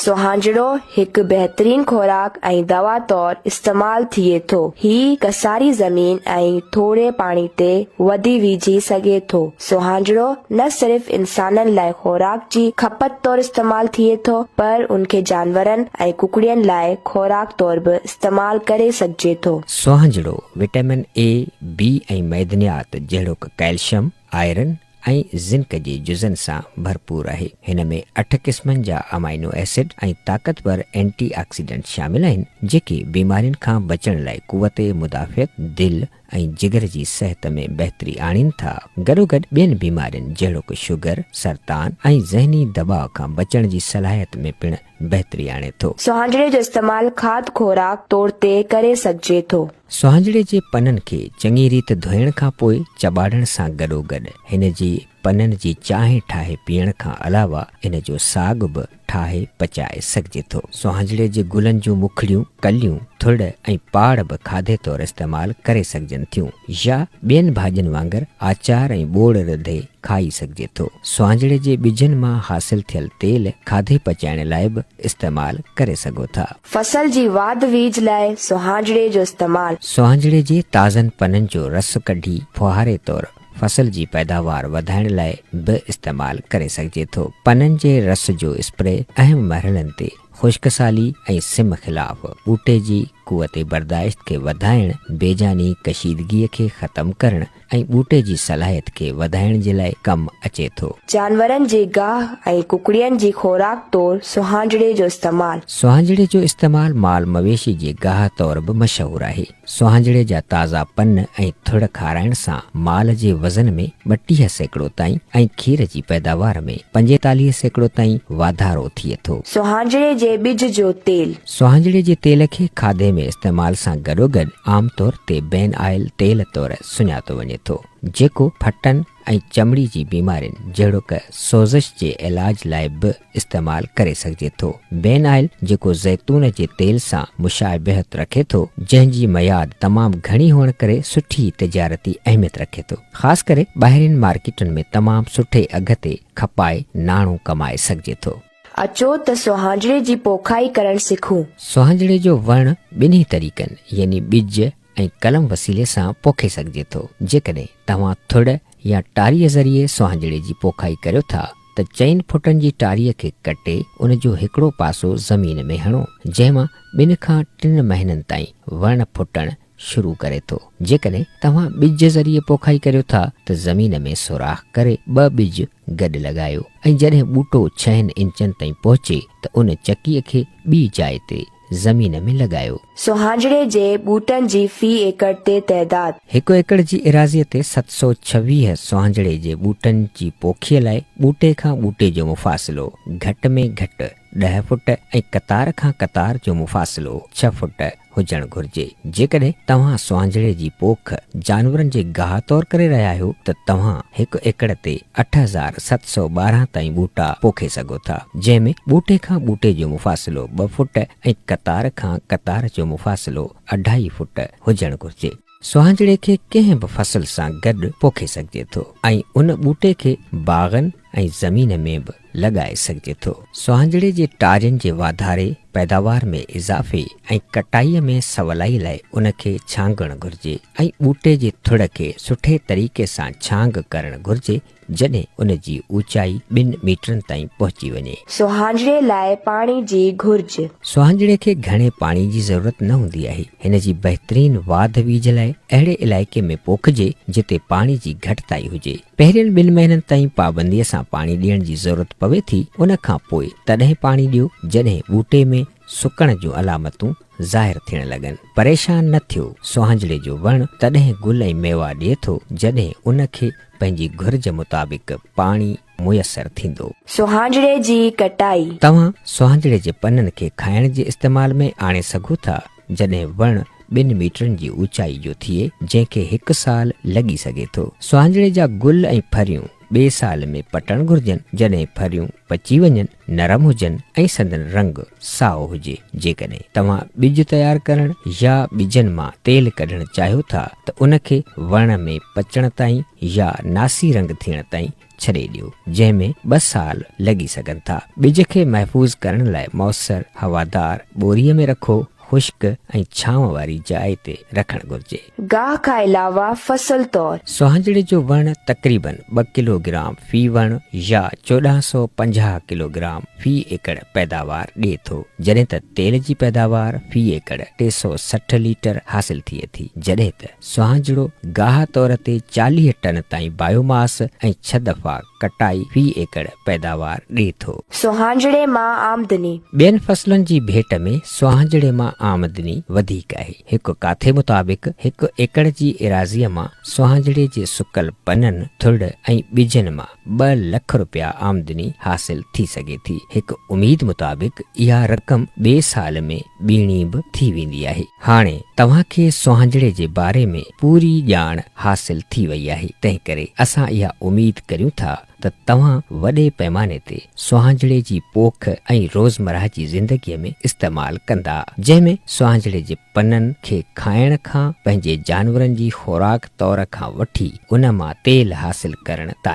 सुहांजड़ो हिकु बहितरीन खुराक ऐं दवा तौर इस्तेमाल थिए थो। ही कसारी ज़मीन ऐं थोड़े पाणी ते वधी विझी सघे थो। सुहांजड़ो न सिर्फ़ इंसाननि लाइ खुराक जी खपत तौर इस्तेमाल थिए थो, पर उनखे जानवरनि ऐं कुकड़ियुनि लाइ खुराक तौर बि इस्तेमाल करे सघिजे थो। सुहांजड़ो विटामिन ए, बी ऐं मैदनियात जहिड़ो कैल्शियम, आयरन ऐं ज़िंक जे जुज़नि सां भरपूर आहे। हिन में 8 क़िस्मनि जा अमाइनो एसिड ऐं ताक़तवर एंटी ऑक्सीडेंट शामिल आहिनि, जेके बीमारियुनि खां बचण लाइ क़ुव्वत मुदाफ़ियत, दिल ऐं जिगर जी सिहत में बहितरी आणीनि था। गॾोगॾु ॿियनि बीमारियुनि जहिड़ो शुगर, सरतान ऐं ज़हनी दबाव खां बचण जी सलाहियत में पिण बहितरी आणे थो। सुहांजड़े जो इस्तेमाल खाद्य खुराक तौर ते करे सघिजे थो। सुहांजड़े जे पननि खे चङी रीति धोइण खां पोइ चॿाड़ण सां गॾोगॾु हिन जी पननि जी चांहि ठाहे पीअण खां अलावा इन जो साग बि ठाहे पचाए सघिजे थो। सुहांजड़े जे गुलनि जूं मुखड़ियूं, कलियूं, थुड़ ऐं पाड़ बि खाधे तौरु इस्तेमाल करे सघजनि थियूं या ॿियनि भाॼियुनि वांगुरु आचार ऐं ॿोड़ रधे खाई सघिजे थो। सुहांजड़े जे ॿिजनि मां हासिल थियल तेल खाधे पचाइण लाइ बि इस्तेमाल करे सघो था। फसल जी वाध वीज लाइ सुहांजड़े जो इस्तेमाल। सुहांजड़े जे ताज़नि पननि जो रस कढी फुहारे तौरु फसल जी पैदावार वधाइण लाइ बि इस्तेमाल करे सघिजे थो। पननि जे रस जो स्प्रे अहम मरहलनि ते खुश्कसाली ऐं सिम ख़िलाफ़ ॿूटे जी क़ुव्वत बर्दाश्त खे वधाइण, बेजानी कशीदगीअ खे ख़तम करण ऐं ॿूटे जी सलाहियत खे वधाइण जे लाइ कमु अचे थो। जानवरनि जे गाह ऐं कुकड़ियुनि जी खुराक तौर सुहांजड़े जो इस्तेमाल। सुहांजड़े जो इस्तेमाल माल मवेशी जे गाह तौर बि मशहूरु आहे। सुहांजड़े जा ताज़ा पन ऐं थुड़ खाराइण सां माल जे वज़न में 32% ताईं ऐं खीर जी पैदावार में 45% ताईं वाधारो थिए थो। सुहांजड़े जे ॿिज जो तेल। सुहांजड़े जे तेल खे खाधे में इस्तेमाल सां गॾोगॾु आमतौर ते बेन ऑयल तेल तौरु सुञातो वञे थो, जेको फटनि ऐं चमड़ी जी बीमारियुनि जहिड़ो क सोज़श जे इलाज लाइ बि इस्तेमाल करे सघिजे थो। बेन ऑयल जेको ज़ैतून जे तेल सां मुशाबिहत रखे थो, जंहिंजी मयाद तमामु घणी हुअण करे सुठी तिजारती अहमियत रखे थो। ख़ासि करे ॿाहिरियुनि मार्केटुनि में तमामु सुठे अघ ते खपाए नाणो कमाए सघिजे थो। अचो त सुहांजड़े जी पोखाई करण सिखूं। सुहांजड़े जो वण ॿिन्ही तरीक़नि यानी ॿिज ऐं कलम वसीले सां पोखे सघिजे थो। जेकॾहिं तव्हां थुड़ या टारीअ ज़रिए सुहांजड़े जी पोखाई करियो था त 4 फुटनि जी टारीअ खे कटे उन जो हिकिड़ो पासो ज़मीन में हणो, जंहिंमां 2 खां 3 महीननि ताईं वण फुटण शुरू करे थो। जेकॾहिं तव्हां ॿिज ज़रिए पोखाई करियो था त ज़मीन में सुराख करे 2 ॿिज गॾु लॻायो ऐं जॾहिं ॿूटो 6 इंचनि ताईं पहुचे त उन चकीअ खे ॿी जाइ ते ज़मीन में लॻायो। सुहांजड़े जे ॿूटनि जी फी एकड़ ते तइदाद। 1 एकड़ जी इराज़ीअ ते 726 सुहांजड़े जे ॿूटनि जी पोखीअ लाइ ॿूटे खां ॿूटे जो मुफ़ासिलो घटि में घटि 10 फुट ऐं कतार खां कतार जो मुफ़ासिलो 6 फुट हुजणु घुर्जे। जेकॾहिं तव्हां सुहांजड़े जी पोख जानवरनि जे गाह तौर करे रहिया आहियो त तव्हां 1 एकड़ ते 8712 ताईं ॿूटा पोखे सघो था, जंहिंमें ॿूटे खां ॿूटे जो मुफ़ासिलो 2 फुट ऐं कतार खां कतार जो मुफ़ासिलो 2.5 फुट हुजणु घुर्जे। सुहांजड़े खे कंहिं बि फसल सां गॾु पोखे सघिजे थो ऐं उन ॿूटे खे बाग़नि ऐं ज़मीन में बि लॻाए सघिजे थो। सुहांजड़े जे टारियुनि जे वाधारे, पैदावार में इज़ाफ़े ऐं कटाईअ में सवलाई लाइ उन खे छांगणु घुर्जे ऐं ॿूटे जे थुड़ खे सुठे तरीक़े सां छांग करणु घुर्जे, जॾहिं उन जी ऊचाई 2 मीटरनि ताईं पहुची वञे। सुहांजड़े लाइ पाणी जी घुर्ज। सुहांजड़े खे घणे पाणी जी ज़रूरत न हूंदी आहे। हिन जी बहितरीन वाध वीज लाइ अहिड़े इलाइक़े में पोखिजे जिते पाणी जी घटिताई हुजे। पहिरियनि 2 महीननि ताईं पाबंदीअ सां पाणी ॾियण जी ज़रूरत पवे थी। उन खां पोइ तॾहिं पाणी ॾियो जॾहिं ॿूटे में सुकण जूं अलामतूं ज़ाहिर थियण लॻनि। परेशान न थियो, सुहांजड़े जो वण तॾहिं गुल ऐं मेवा ॾिए थो जॾहिं उन खे पंहिंजी घुर्ज मुताबिक़ पाणी मुयसर थींदो। सुहांजड़े जी कटाई। तव्हां सुहांजड़े जे पननि खे खाइण जे इस्तेमाल में आणे सघो था जॾहिं वण 2 मीटरनि जी ऊचाई जो थिए, जंहिंखे 1 साल लॻी सघे थो। सुहांजड़े जा गुल ऐं फरियूं ॿिए साल में पटण घुर्जनि जॾहिं फरियूं पची वञनि, नरम हुजनि ऐं संदन रंग साओ हुजे। जेकॾहिं तव्हां ॿिज तयारु करण या ॿिजनि मां तेल कढणु चाहियो था त उनखे वण में पचण ताईं या नासी रंग थियण ताईं छॾे ॾियो, जंहिंमें 2 साल लॻी सघनि था। ॿिज खे महफ़ूज़ करण लाइ मौसर हवादार ॿोरीअ में रखो, खुश्क ऐं छांव वारी जाइ ते रखणु घुर्जे। गाह खां अलावा फसल तौर सुहांजणे जो वण तक़रीबन 2 किलोग्राम फी वण या 1450 किलोग्राम फी एकड़ पैदावार ॾिए थो, जॾहिं त तेल जी पैदावार फी एकड़ 360 लीटर हासिल थिए थी, जॾहिं त सुहांजणो गाह तौर ते 40 टन ताईं बायोमास ऐं 6 दफ़ा कटाई फी एकड़ पैदावार ॾिए थो। सुहांजणे मां आमदनी ॿियनि फसलुनि जी भेट में सुहांजणे मां आमदनी वधीक आहे। हिकु काथे मुताबिक़ 1 एकड़ जी एराज़ीअ मां सुहांजणे जे सुकल पननि, थुड़ ऐं ॿिजनि मां 2 लख रुपया आमदनी हासिल थी सघे थी। हिकु उमीद मुताबिक़ इहा रक़म ॿिए साल में ॿीणी बि थी वेंदी आहे। हाणे तव्हांखे सुहांजणे जे बारे में पूरी ॼाण हासिल थी वई आहे, तंहिं करे असां इहा उमीद करियूं था त तव्हां वॾे पैमाने ते सुहांजणे जी पोख ऐं रोज़मर्रा जी ज़िंदगीअ में इस्तेमालु कंदा, जंहिंमें सुहांजणे जे पननि खे खाइण खां पंहिंजे जानवरनि जी खुराक तौर खां वठी उन मां तेल हासिल करण ताईं